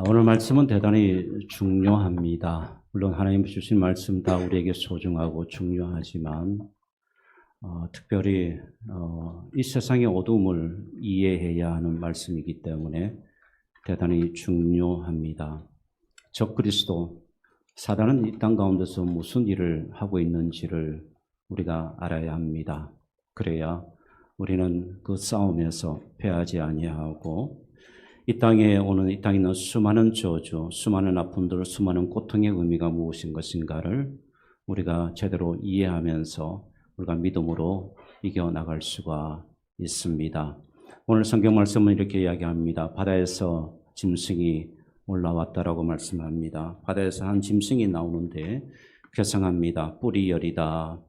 오늘 말씀은 대단히 중요합니다. 물론 하나님 주신 말씀 다 우리에게 소중하고 중요하지만 특별히 이 세상의 어둠을 이해해야 하는 말씀이기 때문에 대단히 중요합니다. 적그리스도 사단은 이 땅 가운데서 무슨 일을 하고 있는지를 우리가 알아야 합니다. 그래야 우리는 그 싸움에서 패하지 아니하고 이 땅에 있는 수많은 저주, 수많은 아픔들, 수많은 고통의 의미가 무엇인 것인가를 우리가 제대로 이해하면서 우리가 믿음으로 이겨나갈 수가 있습니다. 오늘 성경 말씀은 이렇게 이야기합니다. 바다에서 짐승이 올라왔다라고 말씀합니다. 바다에서 한 짐승이 나오는데 괴상합니다. 뿔이열이다.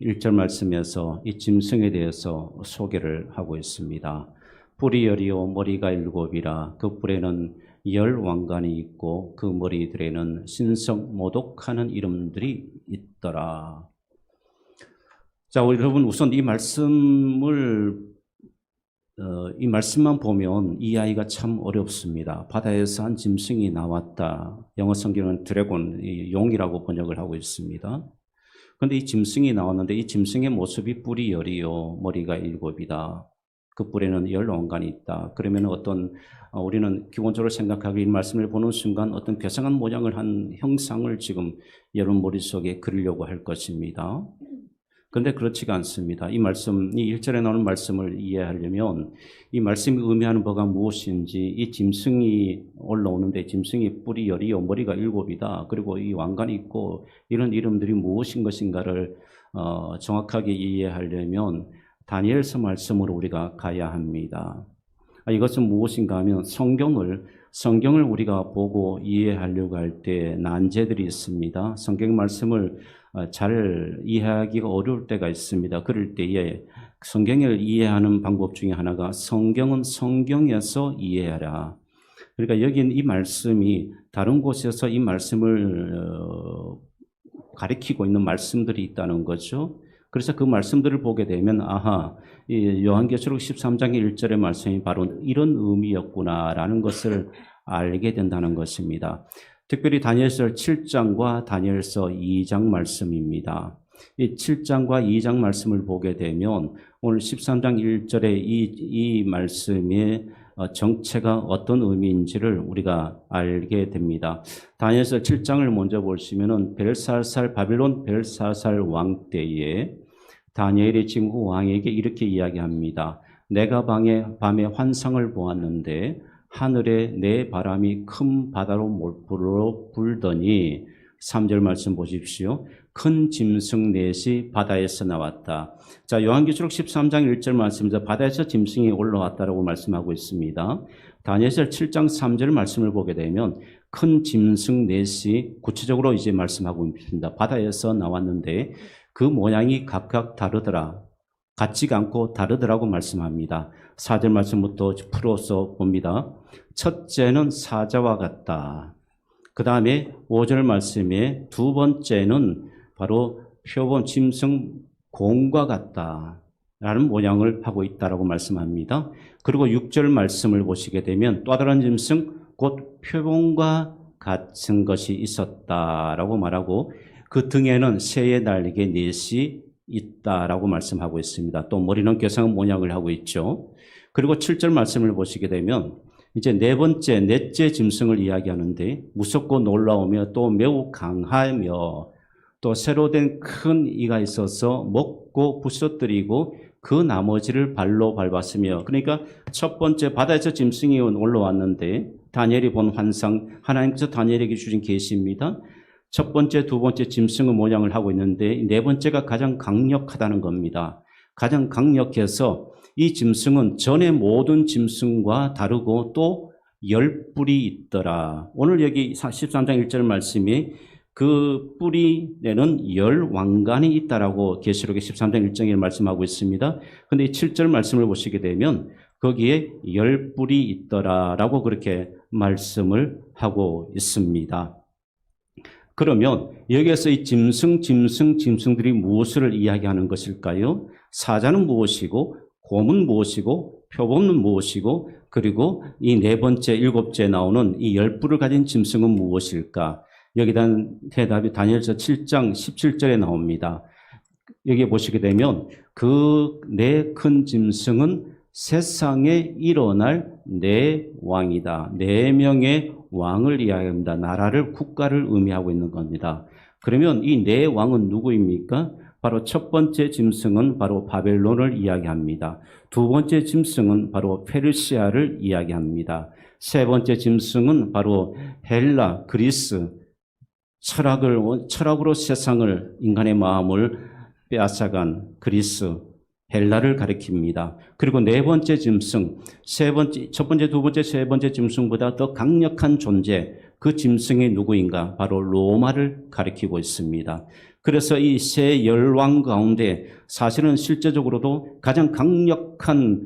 1절 말씀에서 이 짐승에 대해서 소개를 하고 있습니다. 뿔이 열이요 머리가 일곱이라 그 뿔에는 열 왕관이 있고 그 머리들에는 신성 모독하는 이름들이 있더라. 자, 우리 여러분 우선 이 말씀만 보면 이 아이가 참 어렵습니다. 바다에서 한 짐승이 나왔다. 영어 성경은 드래곤, 용이라고 번역을 하고 있습니다. 그런데 이 짐승이 나왔는데 이 짐승의 모습이 뿔이 열이요 머리가 일곱이다. 그 뿔에는 열 왕관이 있다. 그러면 우리는 기본적으로 생각하기 이 말씀을 보는 순간 어떤 괴상한 모양을 한 형상을 지금 여러분 머릿속에 그리려고 할 것입니다. 그런데 그렇지가 않습니다. 이 1절에 나오는 말씀을 이해하려면 이 말씀이 의미하는 바가 무엇인지 이 짐승이 올라오는데 짐승이 뿔이 열이요 머리가 일곱이다. 그리고 이 왕관이 있고 이런 이름들이 무엇인 것인가를 정확하게 이해하려면 다니엘서 말씀으로 우리가 가야 합니다. 이것은 무엇인가 하면 성경을 우리가 보고 이해하려고 할 때 난제들이 있습니다. 성경 말씀을 잘 이해하기가 어려울 때가 있습니다. 그럴 때에 성경을 이해하는 방법 중에 하나가 성경은 성경에서 이해하라. 그러니까 여기는 이 말씀이 다른 곳에서 이 말씀을 가리키고 있는 말씀들이 있다는 거죠. 그래서 그 말씀들을 보게 되면 이 요한계시록 13장 1절의 말씀이 바로 이런 의미였구나라는 것을 알게 된다는 것입니다. 특별히 다니엘서 7장과 다니엘서 2장 말씀입니다. 이 7장과 2장 말씀을 보게 되면 오늘 13장 1절의 이 말씀의 정체가 어떤 의미인지를 우리가 알게 됩니다. 다니엘서 7장을 먼저 보시면은 바빌론 벨사살 왕 때에 다니엘이 친구 왕에게 이렇게 이야기합니다. 내가 밤에 환상을 보았는데 하늘에 내 바람이 큰 바다로 불더니 3절 말씀 보십시오. 큰 짐승 넷이 바다에서 나왔다. 자, 요한계시록 13장 1절 말씀에서 바다에서 짐승이 올라왔다라고 말씀하고 있습니다. 다니엘서 7장 3절 말씀을 보게 되면 큰 짐승 넷이 구체적으로 이제 말씀하고 있습니다. 바다에서 나왔는데 그 모양이 각각 다르더라. 같지가 않고 다르더라고 말씀합니다. 4절 말씀부터 풀어서 봅니다. 첫째는 사자와 같다. 그 다음에 5절 말씀에 두 번째는 바로 표본 짐승 공과 같다 라는 모양을 하고 있다라고 말씀합니다. 그리고 6절 말씀을 보시게 되면 또 다른 짐승 곧 표본과 같은 것이 있었다라고 말하고 그 등에는 새의 날개 넷이 있다라고 말씀하고 있습니다. 또 머리는 괴상한 모양을 하고 있죠. 그리고 7절 말씀을 보시게 되면 이제 넷째 짐승을 이야기하는데 무섭고 놀라우며 또 매우 강하며 또 새로 된 큰 이가 있어서 먹고 부서뜨리고 그 나머지를 발로 밟았으며, 그러니까 첫 번째 바다에서 짐승이 올라왔는데 다니엘이 본 환상, 하나님께서 다니엘에게 주신 계시입니다. 첫 번째, 두 번째 짐승의 모양을 하고 있는데 네 번째가 가장 강력하다는 겁니다. 가장 강력해서 이 짐승은 전의 모든 짐승과 다르고 또 열 뿔이 있더라. 오늘 여기 13장 1절 말씀이 그 뿔에는 열 왕관이 있다라고 계시록의 13장 1절에 말씀하고 있습니다. 그런데 이 7절 말씀을 보시게 되면 거기에 열 뿔이 있더라라고 그렇게 말씀을 하고 있습니다. 그러면 여기에서 이 짐승들이 무엇을 이야기하는 것일까요? 사자는 무엇이고 곰은 무엇이고 표범은 무엇이고 그리고 이 네 번째, 일곱째 나오는 이 10뿔을 가진 짐승은 무엇일까? 여기에 대한 대답이 다니엘서 7장 17절에 나옵니다. 여기 보시게 되면 그 네 큰 짐승은 세상에 일어날 네 왕이다. 네 명의 왕을 이야기합니다. 나라를, 국가를 의미하고 있는 겁니다. 그러면 이 네 왕은 누구입니까? 바로 첫 번째 짐승은 바로 바벨론을 이야기합니다. 두 번째 짐승은 바로 페르시아를 이야기합니다. 세 번째 짐승은 바로 헬라, 그리스, 철학으로 세상을, 인간의 마음을 빼앗아간 그리스, 헬라를 가리킵니다. 그리고 네 번째 짐승, 첫 번째, 두 번째, 세 번째 짐승보다 더 강력한 존재, 그 짐승이 누구인가? 바로 로마를 가리키고 있습니다. 그래서 이 세 열왕 가운데 사실은 실제적으로도 가장 강력한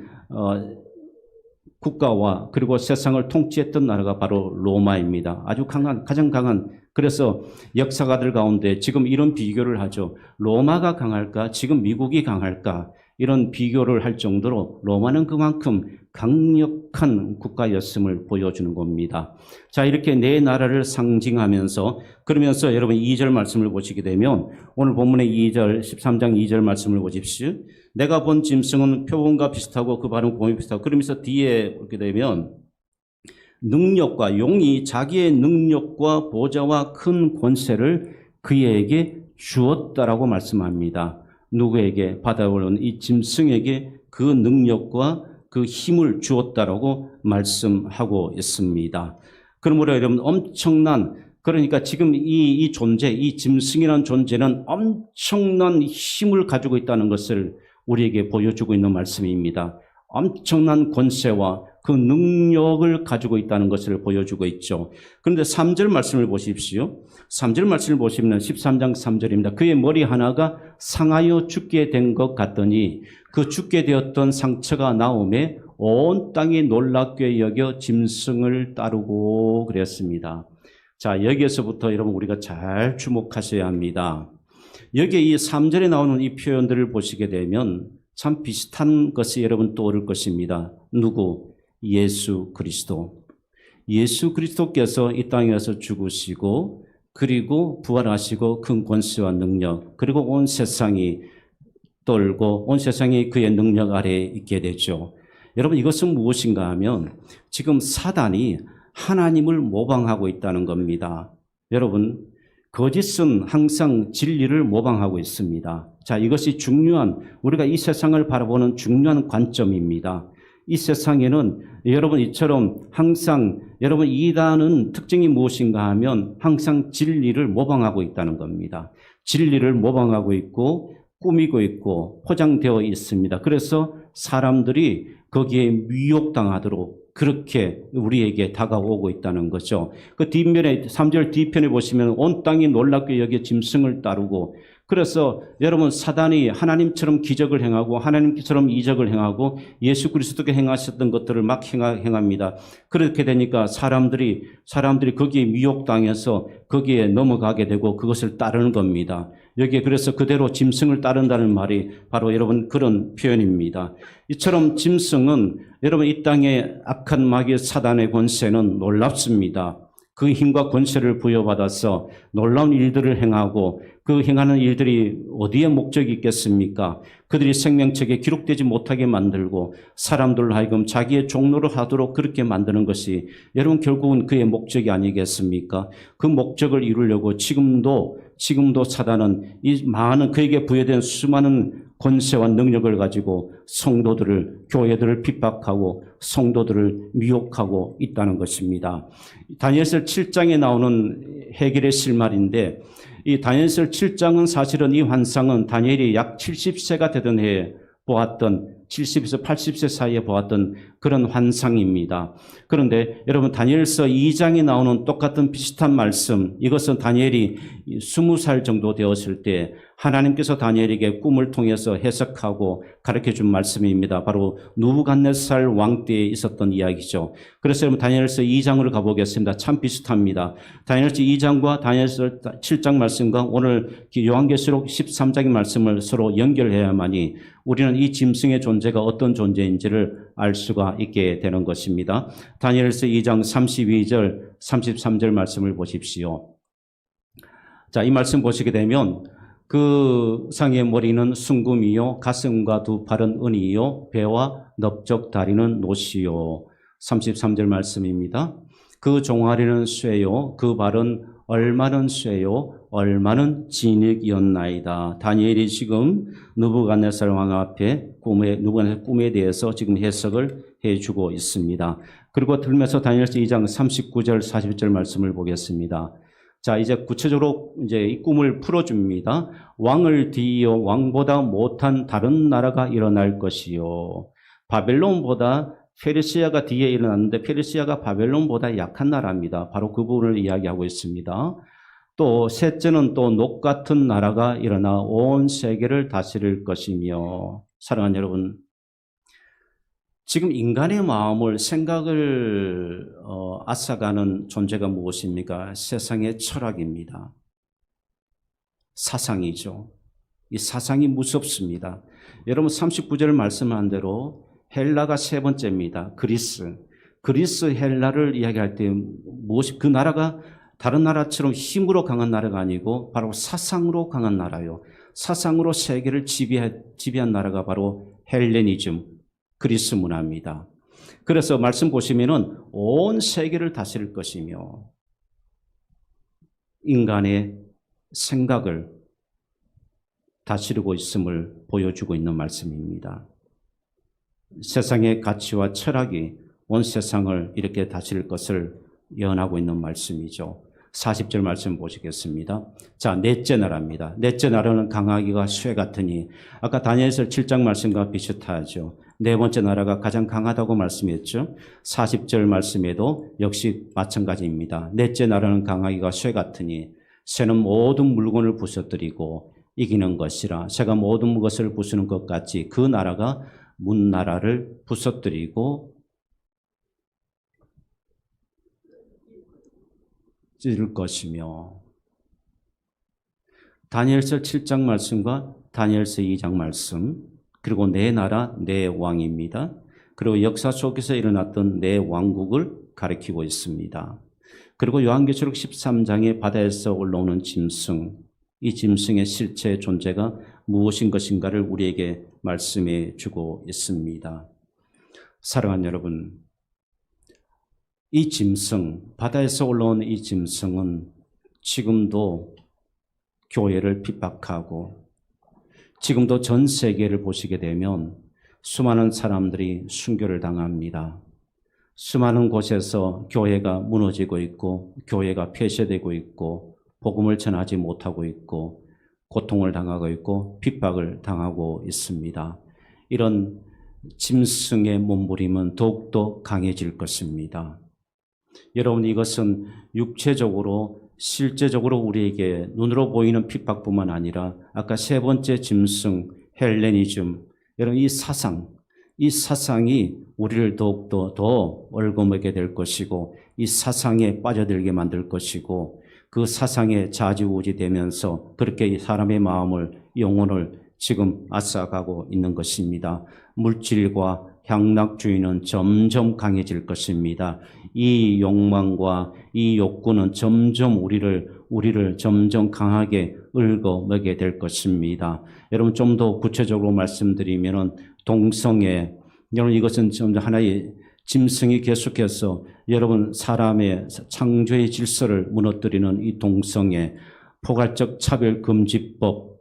국가와 그리고 세상을 통치했던 나라가 바로 로마입니다. 아주 가장 강한, 그래서 역사가들 가운데 지금 이런 비교를 하죠. 로마가 강할까? 지금 미국이 강할까? 이런 비교를 할 정도로 로마는 그만큼 강력한 국가였음을 보여주는 겁니다. 자, 이렇게 네 나라를 상징하면서, 그러면서 여러분 2절 말씀을 보시게 되면 오늘 본문의 2절, 13장 2절 말씀을 보십시오. 내가 본 짐승은 표범과 비슷하고 그 발은 곰이 비슷하고, 그러면서 뒤에 보게 되면 능력과, 용이 자기의 능력과 보좌와 큰 권세를 그에게 주었다라고 말씀합니다. 누구에게? 바다에 오른 이 짐승에게 그 능력과 그 힘을 주었다라고 말씀하고 있습니다. 그러므로 여러분 엄청난, 그러니까 지금 이 존재, 이 짐승이라는 존재는 엄청난 힘을 가지고 있다는 것을 우리에게 보여주고 있는 말씀입니다. 엄청난 권세와 그 능력을 가지고 있다는 것을 보여주고 있죠. 그런데 3절 말씀을 보십시오. 3절 말씀을 보시면 13장 3절입니다. 그의 머리 하나가 상하여 죽게 된 것 같더니 그 죽게 되었던 상처가 나오매 온 땅이 놀랍게 여겨 짐승을 따르고 그랬습니다. 자, 여기에서부터 여러분 우리가 잘 주목하셔야 합니다. 여기에 이 3절에 나오는 이 표현들을 보시게 되면 참 비슷한 것이 여러분 떠오를 것입니다. 누구? 예수 그리스도. 예수 그리스도께서 이 땅에 와서 죽으시고 그리고 부활하시고 큰 권세와 능력, 그리고 온 세상이 떨고 온 세상이 그의 능력 아래에 있게 되죠. 여러분 이것은 무엇인가 하면 지금 사단이 하나님을 모방하고 있다는 겁니다. 여러분 거짓은 항상 진리를 모방하고 있습니다. 자, 이것이 중요한, 우리가 이 세상을 바라보는 중요한 관점입니다. 이 세상에는 여러분 이처럼 항상 여러분 이단은 특징이 무엇인가 하면 항상 진리를 모방하고 있다는 겁니다. 진리를 모방하고 있고 꾸미고 있고 포장되어 있습니다. 그래서 사람들이 거기에 미혹당하도록 그렇게 우리에게 다가오고 있다는 거죠. 그 뒷면에 3절 뒤편에 보시면 온 땅이 놀랍게 여겨 짐승을 따르고, 그래서 여러분 사단이 하나님처럼 기적을 행하고 하나님처럼 이적을 행하고 예수 그리스도께 행하셨던 것들을 막 행합니다. 그렇게 되니까 사람들이 거기에 미혹당해서 거기에 넘어가게 되고 그것을 따르는 겁니다. 여기에 그래서 그대로 짐승을 따른다는 말이 바로 여러분 그런 표현입니다. 이처럼 짐승은 여러분 이 땅의 악한 마귀 사단의 권세는 놀랍습니다. 그 힘과 권세를 부여받아서 놀라운 일들을 행하고 그 행하는 일들이 어디에 목적이 있겠습니까? 그들이 생명책에 기록되지 못하게 만들고 사람들로 하여금 자기의 종로를 하도록 그렇게 만드는 것이 여러분 결국은 그의 목적이 아니겠습니까? 그 목적을 이루려고 지금도 사단은 이 많은 그에게 부여된 수많은 권세와 능력을 가지고 성도들을, 교회들을 핍박하고 성도들을 미혹하고 있다는 것입니다. 다니엘서 7장에 나오는 해결의 실말인데 이 다니엘서 7장은 사실은 이 환상은 다니엘이 약 70세가 되던 해에 보았던 70에서 80세 사이에 보았던 그런 환상입니다. 그런데 여러분 다니엘서 2장에 나오는 똑같은 비슷한 말씀, 이것은 다니엘이 20살 정도 되었을 때 하나님께서 다니엘에게 꿈을 통해서 해석하고 가르쳐준 말씀입니다. 바로 느부갓네살 왕 때에 있었던 이야기죠. 그래서 여러분 다니엘서 2장으로 가보겠습니다. 참 비슷합니다. 다니엘서 2장과 다니엘서 7장 말씀과 오늘 요한계시록 13장의 말씀을 서로 연결해야만이 우리는 이 짐승의 존재가 어떤 존재인지를 알 수가 있게 되는 것입니다. 다니엘서 2장 32절, 33절 말씀을 보십시오. 자, 이 말씀 보시게 되면 그 상의 머리는 순금이요 가슴과 두 팔은 은이요 배와 넓적 다리는 노시요. 33절 말씀입니다. 그 종아리는 쇠요 그 발은 얼마는 쇠요 얼마는 진흙이었나이다. 다니엘이 지금 느부갓네살 왕 앞에 느부갓네살 꿈에 대해서 지금 해석을 해주고 있습니다. 그리고 들으면서 다니엘서 2장 39절 40절 말씀을 보겠습니다. 자, 이제 구체적으로 이제 이 꿈을 풀어줍니다. 왕을 뒤이어 왕보다 못한 다른 나라가 일어날 것이요. 바벨론보다 페르시아가 뒤에 일어났는데 페르시아가 바벨론보다 약한 나라입니다. 바로 그 부분을 이야기하고 있습니다. 또 셋째는 또 녹 같은 나라가 일어나 온 세계를 다스릴 것이며. 사랑하는 여러분, 지금 인간의 마음을 생각을 앗아가는 존재가 무엇입니까? 세상의 철학입니다. 사상이죠. 이 사상이 무섭습니다. 여러분 39절 말씀한 대로 헬라가 세 번째입니다. 그리스 헬라를 이야기할 때 무엇이 그 나라가 다른 나라처럼 힘으로 강한 나라가 아니고 바로 사상으로 강한 나라요. 사상으로 세계를 지배한 나라가 바로 헬레니즘, 그리스 문화입니다. 그래서 말씀 보시면은 온 세계를 다스릴 것이며 인간의 생각을 다스리고 있음을 보여주고 있는 말씀입니다. 세상의 가치와 철학이 온 세상을 이렇게 다스릴 것을 예언하고 있는 말씀이죠. 40절 말씀 보시겠습니다. 자, 넷째 나라입니다. 넷째 나라는 강하기가 쇠 같으니 아까 다니엘서 7장 말씀과 비슷하죠. 네 번째 나라가 가장 강하다고 말씀했죠. 40절 말씀에도 역시 마찬가지입니다. 넷째 나라는 강하기가 쇠 같으니 쇠는 모든 물건을 부서뜨리고 이기는 것이라 쇠가 모든 것을 부수는 것 같이 그 나라가 문나라를 부서뜨리고 찌를 것이며. 다니엘서 7장 말씀과 다니엘서 2장 말씀, 그리고 네 나라 네 왕입니다. 그리고 역사 속에서 일어났던 네 왕국을 가리키고 있습니다. 그리고 요한계시록 13장에 바다에서 올라오는 짐승, 이 짐승의 실체 존재가 무엇인 것인가를 우리에게 말씀해 주고 있습니다. 사랑하는 여러분, 이 짐승, 바다에서 올라온 이 짐승은 지금도 교회를 핍박하고 지금도 전 세계를 보시게 되면 수많은 사람들이 순교를 당합니다. 수많은 곳에서 교회가 무너지고 있고 교회가 폐쇄되고 있고 복음을 전하지 못하고 있고 고통을 당하고 있고 핍박을 당하고 있습니다. 이런 짐승의 몸부림은 더욱더 강해질 것입니다. 여러분, 이것은 육체적으로 실제적으로 우리에게 눈으로 보이는 핍박뿐만 아니라 아까 세 번째 짐승 헬레니즘, 여러분 이 사상이 우리를 더욱더 더 얼거매게 될 것이고 이 사상에 빠져들게 만들 것이고 그 사상에 좌지우지되면서 그렇게 사람의 마음을, 영혼을 지금 앗아가고 있는 것입니다. 물질과 향락주의는 점점 강해질 것입니다. 이 욕망과 이 욕구는 점점 우리를 점점 강하게 얽어매게 될 것입니다. 여러분, 좀 더 구체적으로 말씀드리면은 동성애, 여러분 이것은 좀 하나의 짐승이 계속해서 여러분 사람의 창조의 질서를 무너뜨리는 이 동성애, 포괄적 차별금지법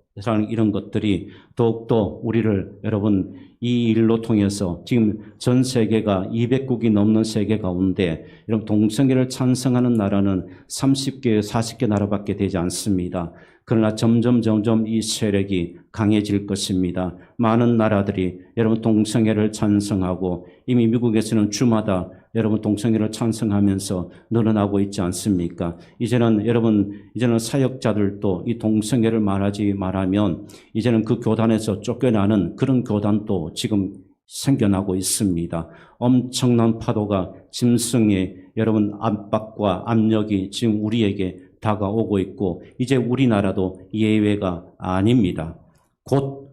이런 것들이 더욱더 우리를 여러분 이 일로 통해서 지금 전 세계가 200국이 넘는 세계 가운데 여러분 동성애를 찬성하는 나라는 30개, 40개 나라밖에 되지 않습니다. 그러나 점점 이 세력이 강해질 것입니다. 많은 나라들이 여러분 동성애를 찬성하고 이미 미국에서는 주마다 여러분 동성애를 찬성하면서 늘어나고 있지 않습니까? 이제는 사역자들도 이 동성애를 말하면 이제는 그 교단에서 쫓겨나는 그런 교단도 지금 생겨나고 있습니다. 엄청난 파도가 짐승의 여러분 압박과 압력이 지금 우리에게 다가오고 있고 이제 우리나라도 예외가 아닙니다. 곧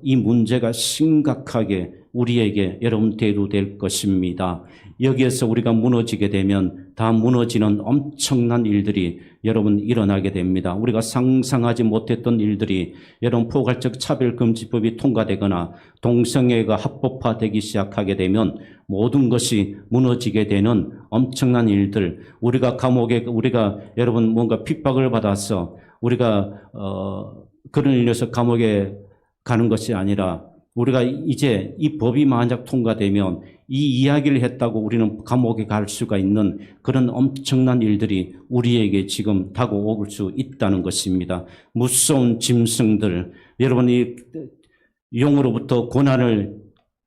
이 문제가 심각하게 우리에게 여러분 대두될 것입니다. 여기에서 우리가 무너지게 되면 다 무너지는 엄청난 일들이 여러분 일어나게 됩니다. 우리가 상상하지 못했던 일들이 여러분 포괄적 차별금지법이 통과되거나 동성애가 합법화되기 시작하게 되면 모든 것이 무너지게 되는 엄청난 일들, 우리가 여러분 뭔가 핍박을 받아서 우리가 그런 일에서 감옥에 가는 것이 아니라 우리가 이제 이 법이 만약 통과되면 이 이야기를 했다고 우리는 감옥에 갈 수가 있는 그런 엄청난 일들이 우리에게 지금 다가올 수 있다는 것입니다. 무서운 짐승들, 여러분이 용으로부터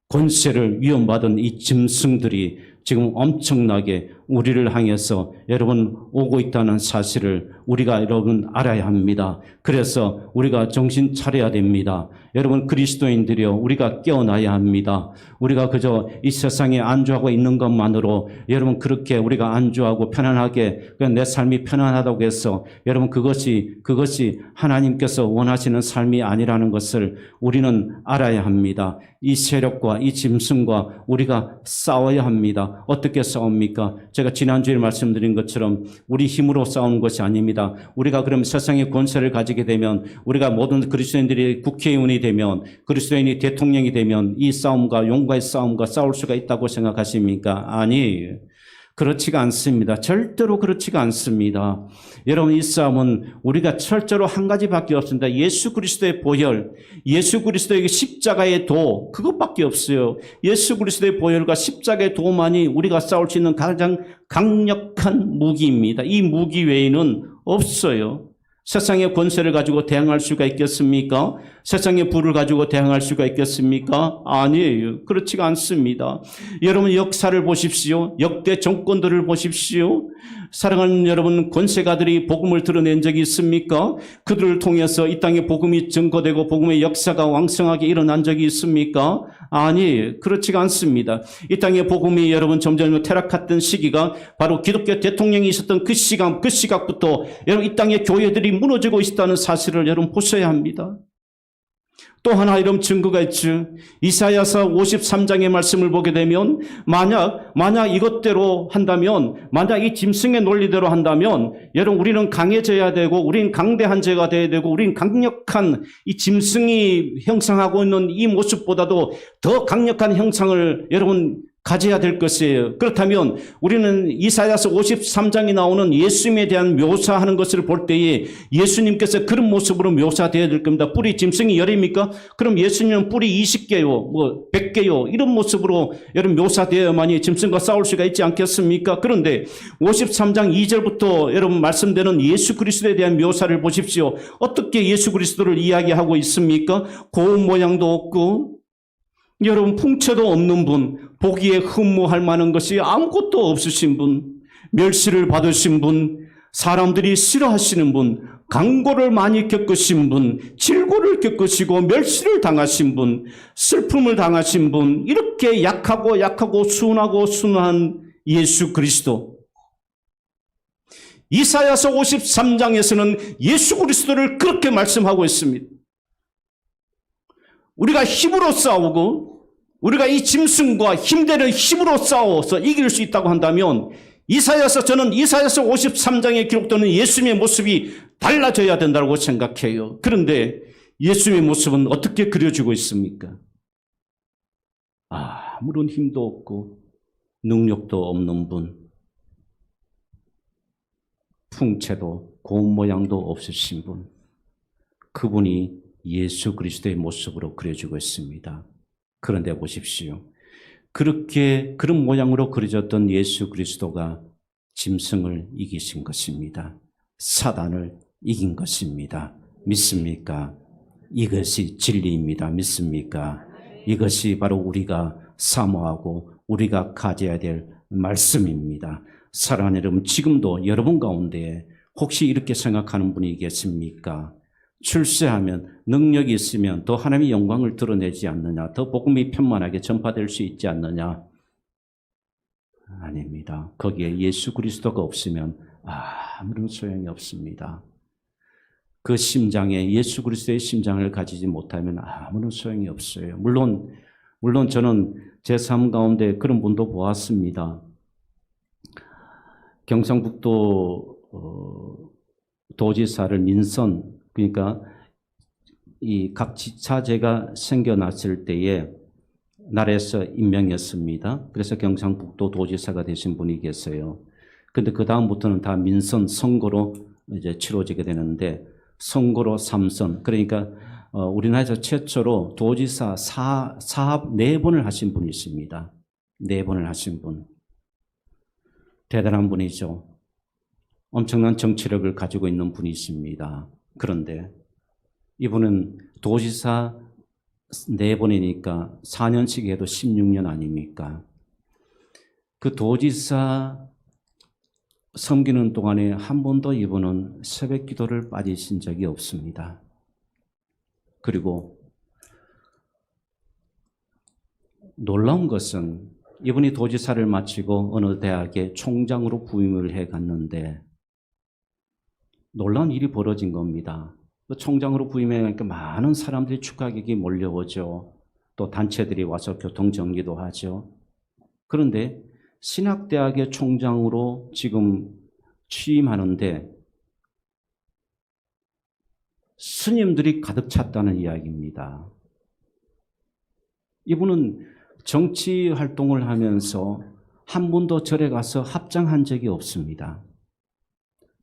권세를 위험받은 이 짐승들이 지금 엄청나게 우리를 향해서 여러분 오고 있다는 사실을 우리가 여러분 알아야 합니다. 그래서 우리가 정신 차려야 됩니다. 여러분 그리스도인들이여 우리가 깨어나야 합니다. 우리가 그저 이 세상에 안주하고 있는 것만으로 여러분 그렇게 우리가 안주하고 편안하게 그냥 내 삶이 편안하다고 해서 여러분 그것이 하나님께서 원하시는 삶이 아니라는 것을 우리는 알아야 합니다. 이 세력과 이 짐승과 우리가 싸워야 합니다. 어떻게 싸웁니까? 제가 지난주에 말씀드린 것처럼 우리 힘으로 싸우는 것이 아닙니다. 우리가 그럼 세상의 권세를 가지게 되면 우리가 모든 그리스도인들이 국회의원이 되면 그리스도인이 대통령이 되면 이 싸움과 용과의 싸움과 싸울 수가 있다고 생각하십니까? 아니에요. 그렇지가 않습니다. 절대로 그렇지가 않습니다. 여러분 이 싸움은 우리가 철저로 한 가지밖에 없습니다. 예수 그리스도의 보혈, 예수 그리스도의 십자가의 도, 그것밖에 없어요. 예수 그리스도의 보혈과 십자가의 도만이 우리가 싸울 수 있는 가장 강력한 무기입니다. 이 무기 외에는 없어요. 세상의 권세를 가지고 대항할 수가 있겠습니까? 세상의 부를 가지고 대항할 수가 있겠습니까? 아니에요. 그렇지가 않습니다. 여러분 역사를 보십시오. 역대 정권들을 보십시오. 사랑하는 여러분, 권세가들이 복음을 드러낸 적이 있습니까? 그들을 통해서 이 땅에 복음이 증거되고 복음의 역사가 왕성하게 일어난 적이 있습니까? 아니, 그렇지가 않습니다. 이 땅에 복음이 여러분 점점 퇴락했던 시기가 바로 기독교 대통령이 있었던 그 시각부터 여러분 이 땅에 교회들이 무너지고 있다는 사실을 여러분 보셔야 합니다. 또 하나 이런 증거가 있죠. 이사야서 53장의 말씀을 보게 되면 만약 이것대로 한다면, 만약 이 짐승의 논리대로 한다면 여러분 우리는 강해져야 되고 우리는 강대한 죄가 돼야 되고 우리는 강력한 이 짐승이 형성하고 있는 이 모습보다도 더 강력한 형상을 여러분 가져야 될 것이에요. 그렇다면 우리는 이사야서 53장에 나오는 예수님에 대한 묘사하는 것을 볼 때에 예수님께서 그런 모습으로 묘사되어야 될 겁니다. 뿔이 짐승이 열입니까? 그럼 예수님은 뿔이 20개요, 100개요, 이런 모습으로 여러분 묘사되어야만이 짐승과 싸울 수가 있지 않겠습니까? 그런데 53장 2절부터 여러분 말씀되는 예수 그리스도에 대한 묘사를 보십시오. 어떻게 예수 그리스도를 이야기하고 있습니까? 고운 모양도 없고 여러분 풍채도 없는 분, 보기에 흠모할 만한 것이 아무것도 없으신 분, 멸시를 받으신 분, 사람들이 싫어하시는 분, 강고를 많이 겪으신 분, 질고를 겪으시고 멸시를 당하신 분, 슬픔을 당하신 분, 이렇게 약하고 순한 예수 그리스도. 이사야서 53장에서는 예수 그리스도를 그렇게 말씀하고 있습니다. 우리가 힘으로 싸우고 우리가 이 짐승과 힘대는 힘으로 싸워서 이길 수 있다고 한다면 저는 이사야서 53장에 기록되는 예수님의 모습이 달라져야 된다고 생각해요. 그런데 예수님의 모습은 어떻게 그려지고 있습니까? 아무런 힘도 없고 능력도 없는 분, 풍채도 고운 모양도 없으신 분, 그분이 예수 그리스도의 모습으로 그려지고 있습니다. 그런데 보십시오. 그런 모양으로 그려졌던 예수 그리스도가 짐승을 이기신 것입니다. 사단을 이긴 것입니다. 믿습니까? 이것이 진리입니다. 믿습니까? 이것이 바로 우리가 사모하고 우리가 가져야 될 말씀입니다. 사랑하는 여러분, 지금도 여러분 가운데 혹시 이렇게 생각하는 분이 계십니까? 출세하면, 능력이 있으면 더 하나님의 영광을 드러내지 않느냐? 더 복음이 편만하게 전파될 수 있지 않느냐? 아닙니다. 거기에 예수 그리스도가 없으면 아무런 소용이 없습니다. 그 심장에 예수 그리스도의 심장을 가지지 못하면 아무런 소용이 없어요. 물론 저는 제 삶 가운데 그런 분도 보았습니다. 경상북도 도지사를 민선, 그러니까 이 각 지자체가 생겨났을 때에 나라에서 임명했습니다. 그래서 경상북도 도지사가 되신 분이 계세요. 근데 그 다음부터는 다 민선 선거로 이제 치러지게 되는데, 선거로 3선, 그러니까 우리나라에서 최초로 도지사 사업 4번을 하신 분이 있습니다. 4번을 하신 분. 대단한 분이죠. 엄청난 정치력을 가지고 있는 분이 있습니다. 그런데 이분은 도지사 4번이니까 4년씩 해도 16년 아닙니까? 그 도지사 섬기는 동안에 한 번도 이분은 새벽 기도를 빠지신 적이 없습니다. 그리고 놀라운 것은 이분이 도지사를 마치고 어느 대학의 총장으로 부임을 해 갔는데 놀라운 일이 벌어진 겁니다. 그 총장으로 부임해 가니까 많은 사람들이 축하객이 몰려오죠. 또 단체들이 와서 교통정리도 하죠. 그런데 신학대학의 총장으로 지금 취임하는데 스님들이 가득 찼다는 이야기입니다. 이분은 정치 활동을 하면서 한 번도 절에 가서 합장한 적이 없습니다.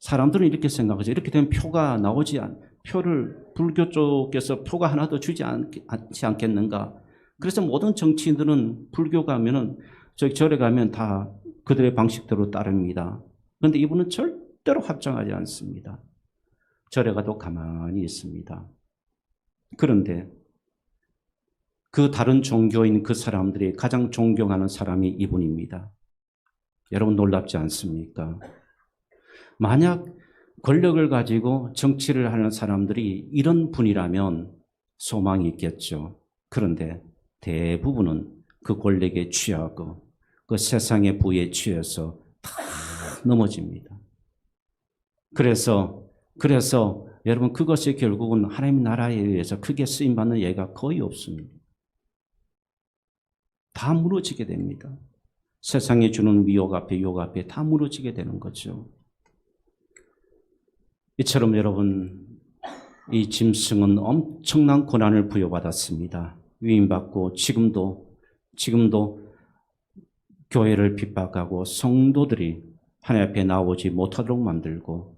사람들은 이렇게 생각하죠. 이렇게 되면 표가 나오지 표를 불교 쪽에서 표가 하나 더 주지 않지 않겠는가. 그래서 모든 정치인들은 불교 가면은 저기 절에 가면 다 그들의 방식대로 따릅니다. 그런데 이분은 절대로 합장하지 않습니다. 절에 가도 가만히 있습니다. 그런데 그 다른 종교인 그 사람들이 가장 존경하는 사람이 이분입니다. 여러분 놀랍지 않습니까? 만약 권력을 가지고 정치를 하는 사람들이 이런 분이라면 소망이 있겠죠. 그런데 대부분은 그 권력에 취하고 그 세상의 부에 취해서 다 넘어집니다. 그래서 여러분 그것이 결국은 하나님 나라에 의해서 크게 쓰임받는 예가 거의 없습니다. 다 무너지게 됩니다. 세상이 주는 유혹 앞에 다 무너지게 되는 거죠. 이처럼 여러분 이 짐승은 엄청난 고난을 부여받았습니다. 위임받고 지금도 교회를 핍박하고 성도들이 하나님 앞에 나오지 못하도록 만들고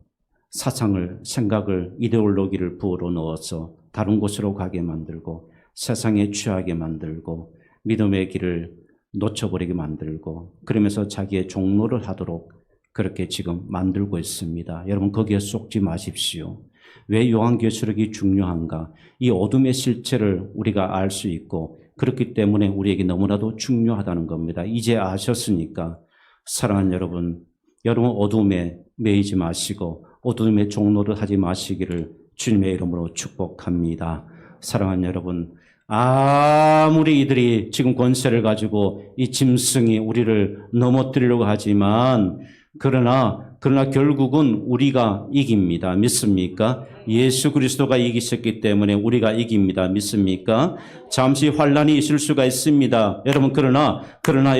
사상을, 생각을, 이데올로기를 부어로 넣어서 다른 곳으로 가게 만들고 세상에 취하게 만들고 믿음의 길을 놓쳐버리게 만들고 그러면서 자기의 종로를 하도록 그렇게 지금 만들고 있습니다. 여러분 거기에 속지 마십시오. 왜 요한계시록이 중요한가? 이 어둠의 실체를 우리가 알 수 있고 그렇기 때문에 우리에게 너무나도 중요하다는 겁니다. 이제 아셨으니까 사랑하는 여러분 어둠에 매이지 마시고 어둠의 종로를 하지 마시기를 주님의 이름으로 축복합니다. 사랑하는 여러분, 아무리 이들이 지금 권세를 가지고 이 짐승이 우리를 넘어뜨리려고 하지만 그러나 결국은 우리가 이깁니다. 믿습니까? 예수 그리스도가 이기셨기 때문에 우리가 이깁니다. 믿습니까? 잠시 환란이 있을 수가 있습니다. 여러분 그러나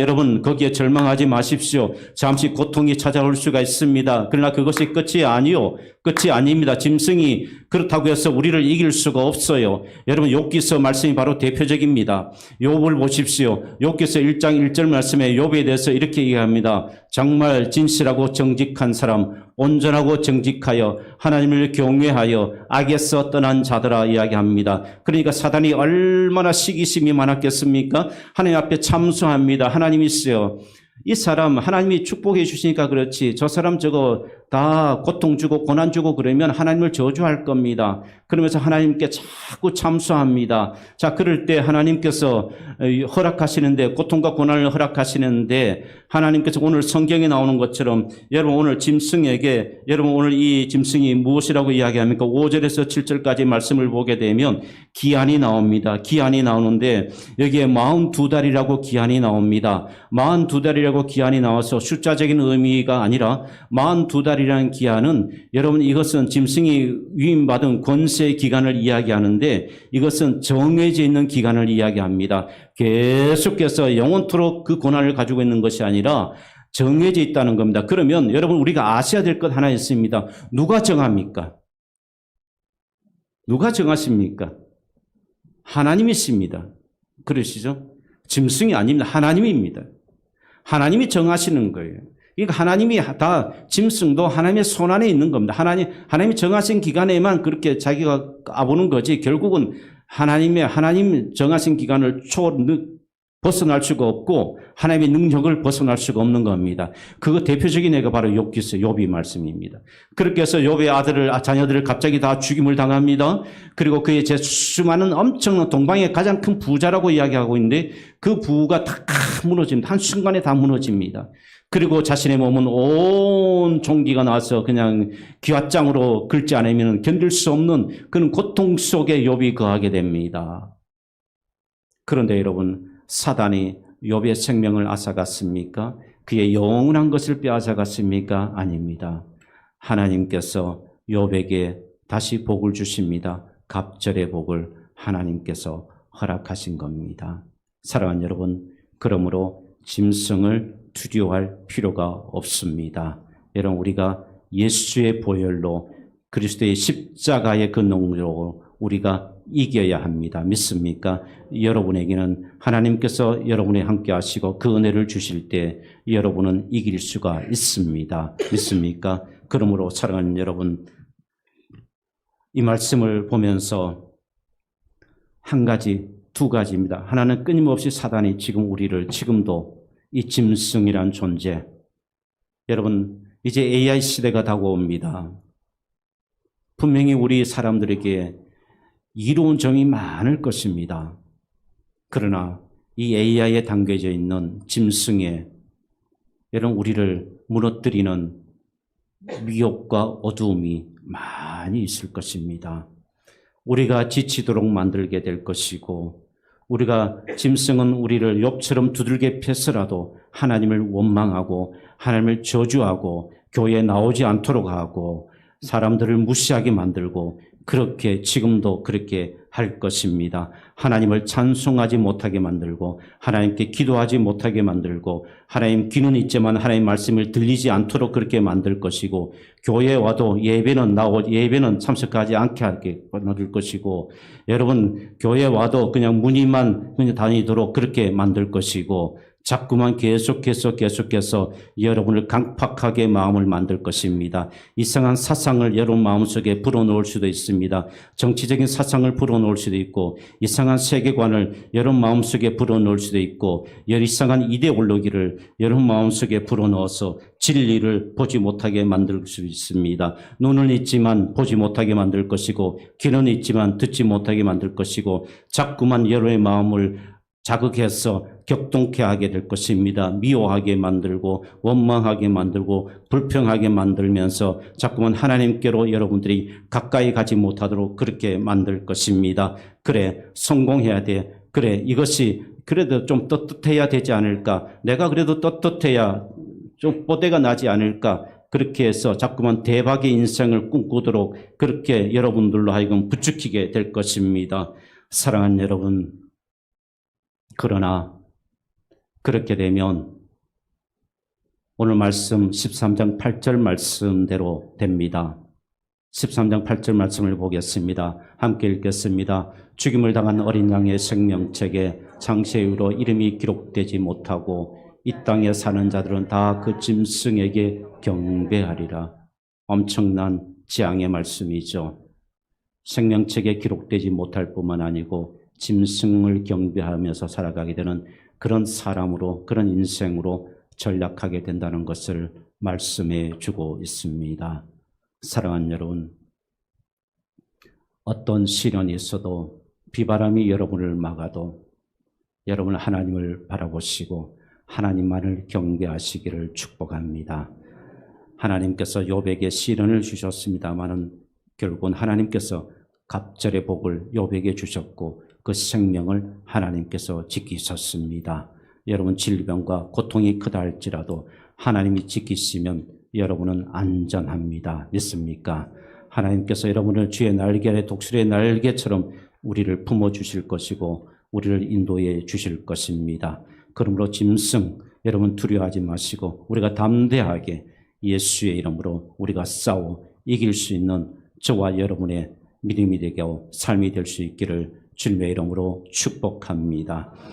여러분 거기에 절망하지 마십시오. 잠시 고통이 찾아올 수가 있습니다. 그러나 그것이 끝이 아닙니다. 짐승이 그렇다고 해서 우리를 이길 수가 없어요. 여러분 욥기서 말씀이 바로 대표적입니다. 욥을 보십시오. 욥기서 1장 1절 말씀에 욥에 대해서 이렇게 얘기합니다. 정말 진실하고 정직한 사람, 온전하고 정직하여 하나님을 경외하여 악에서 떠난 자들아 이야기합니다. 그러니까 사단이 얼마나 시기심이 많았겠습니까? 하나님 앞에 참소합니다. 하나님이 있어요. 이 사람 하나님이 축복해 주시니까 그렇지 저 사람 저거 다 고통 주고 고난 주고 그러면 하나님을 저주할 겁니다. 그러면서 하나님께 자꾸 참소합니다. 자, 그럴 때 하나님께서 허락하시는데, 고통과 고난을 허락하시는데, 하나님께서 오늘 성경에 나오는 것처럼 여러분 오늘 짐승에게, 여러분 오늘 이 짐승이 무엇이라고 이야기합니까? 5절에서 7절까지 말씀을 보게 되면 기한이 나옵니다. 기한이 나오는데 여기에 42달이라고 기한이 나옵니다. 42달이라고 기한이 나와서 숫자적인 의미가 아니라 42달이라는 기한은, 여러분 이것은 짐승이 위임받은 권세의 기간을 이야기하는데 이것은 정해져 있는 기간을 이야기합니다. 계속해서 영원토록 그 고난을 가지고 있는 것이 아니라 정해져 있다는 겁니다. 그러면 여러분 우리가 아셔야 될 것 하나 있습니다. 누가 정합니까? 누가 정하십니까? 하나님이십니다. 그러시죠? 짐승이 아닙니다. 하나님입니다. 하나님이 정하시는 거예요. 그러니까 하나님이 다, 짐승도 하나님의 손안에 있는 겁니다. 하나님이 정하신 기간에만 그렇게 자기가 까보는 거지, 결국은 하나님 정하신 기간을 벗어날 수가 없고 하나님의 능력을 벗어날 수가 없는 겁니다. 그거 대표적인 애가 바로 욥기 말씀입니다. 그렇게 해서 욥의 자녀들을 갑자기 다 죽임을 당합니다. 그리고 그의 제 수많은 엄청난 동방의 가장 큰 부자라고 이야기하고 있는데 그 부가 다 무너집니다. 한순간에 다 무너집니다. 그리고 자신의 몸은 온 종기가 나와서 그냥 기왓장으로 긁지 않으면 견딜 수 없는 그런 고통 속에 욥이 거하게 됩니다. 그런데 여러분, 사단이 욥의 생명을 앗아갔습니까? 그의 영원한 것을 빼앗아갔습니까? 아닙니다. 하나님께서 욥에게 다시 복을 주십니다. 갑절의 복을 하나님께서 허락하신 겁니다. 사랑하는 여러분, 그러므로 짐승을 두려워할 필요가 없습니다. 여러분, 우리가 예수의 보혈로, 그리스도의 십자가의 그 능력으로 우리가 이겨야 합니다. 믿습니까? 여러분에게는 하나님께서 여러분에 함께 하시고 그 은혜를 주실 때 여러분은 이길 수가 있습니다. 믿습니까? 그러므로 사랑하는 여러분, 이 말씀을 보면서 두 가지입니다. 하나는 끊임없이 사단이 지금 우리를, 지금도 이 짐승이란 존재, 여러분 이제 AI 시대가 다가옵니다. 분명히 우리 사람들에게 이로운 정이 많을 것입니다. 그러나 이 AI에 담겨져 있는 짐승에 여러분 우리를 무너뜨리는 미혹과 어두움이 많이 있을 것입니다. 우리가 지치도록 만들게 될 것이고, 우리가 짐승은 우리를 욥처럼 두들겨 패서라도 하나님을 원망하고 하나님을 저주하고 교회에 나오지 않도록 하고 사람들을 무시하게 만들고, 그렇게 지금도 그렇게 할 것입니다. 하나님을 찬송하지 못하게 만들고 하나님께 기도하지 못하게 만들고, 하나님 귀는 있지만 하나님 말씀을 들리지 않도록 그렇게 만들 것이고, 교회에 와도 예배는 참석하지 않게 하게 만들 것이고, 여러분 교회에 와도 그냥 문의만 다니도록 그렇게 만들 것이고, 자꾸만 계속해서 여러분을 강팍하게 마음을 만들 것입니다. 이상한 사상을 여러분 마음속에 불어넣을 수도 있습니다. 정치적인 사상을 불어넣을 수도 있고, 이상한 세계관을 여러분 마음속에 불어넣을 수도 있고, 이상한 이데올로기를 여러분 마음속에 불어넣어서 진리를 보지 못하게 만들 수 있습니다. 눈은 있지만 보지 못하게 만들 것이고, 귀는 있지만 듣지 못하게 만들 것이고, 자꾸만 여러분의 마음을 자극해서 격동케 하게 될 것입니다. 미워하게 만들고 원망하게 만들고 불평하게 만들면서 자꾸만 하나님께로 여러분들이 가까이 가지 못하도록 그렇게 만들 것입니다. 그래, 성공해야 돼. 그래, 이것이 그래도 좀 떳떳해야 되지 않을까. 내가 그래도 떳떳해야 좀 뽀대가 나지 않을까. 그렇게 해서 자꾸만 대박의 인생을 꿈꾸도록 그렇게 여러분들로 하여금 부추기게 될 것입니다. 사랑하는 여러분, 그러나 그렇게 되면 오늘 말씀 13장 8절 말씀대로 됩니다. 13장 8절 말씀을 보겠습니다. 함께 읽겠습니다. 죽임을 당한 어린 양의 생명책에 창세유로 이름이 기록되지 못하고 이 땅에 사는 자들은 다 그 짐승에게 경배하리라. 엄청난 재앙의 말씀이죠. 생명책에 기록되지 못할 뿐만 아니고 짐승을 경배하면서 살아가게 되는 그런 사람으로, 그런 인생으로 전락하게 된다는 것을 말씀해 주고 있습니다. 사랑하는 여러분, 어떤 시련이 있어도 비바람이 여러분을 막아도 여러분 하나님을 바라보시고 하나님만을 경배하시기를 축복합니다. 하나님께서 욥에게 시련을 주셨습니다마는 결국은 하나님께서 갑절의 복을 욥에게 주셨고 그 생명을 하나님께서 지키셨습니다. 여러분 질병과 고통이 크다 할지라도 하나님이 지키시면 여러분은 안전합니다. 믿습니까? 하나님께서 여러분을 주의 날개 아래 독수리의 날개처럼 우리를 품어주실 것이고 우리를 인도해 주실 것입니다. 그러므로 짐승 여러분 두려워하지 마시고 우리가 담대하게 예수의 이름으로 우리가 싸워 이길 수 있는 저와 여러분의 믿음이 되고 삶이 될 수 있기를 주님의 이름으로 축복합니다.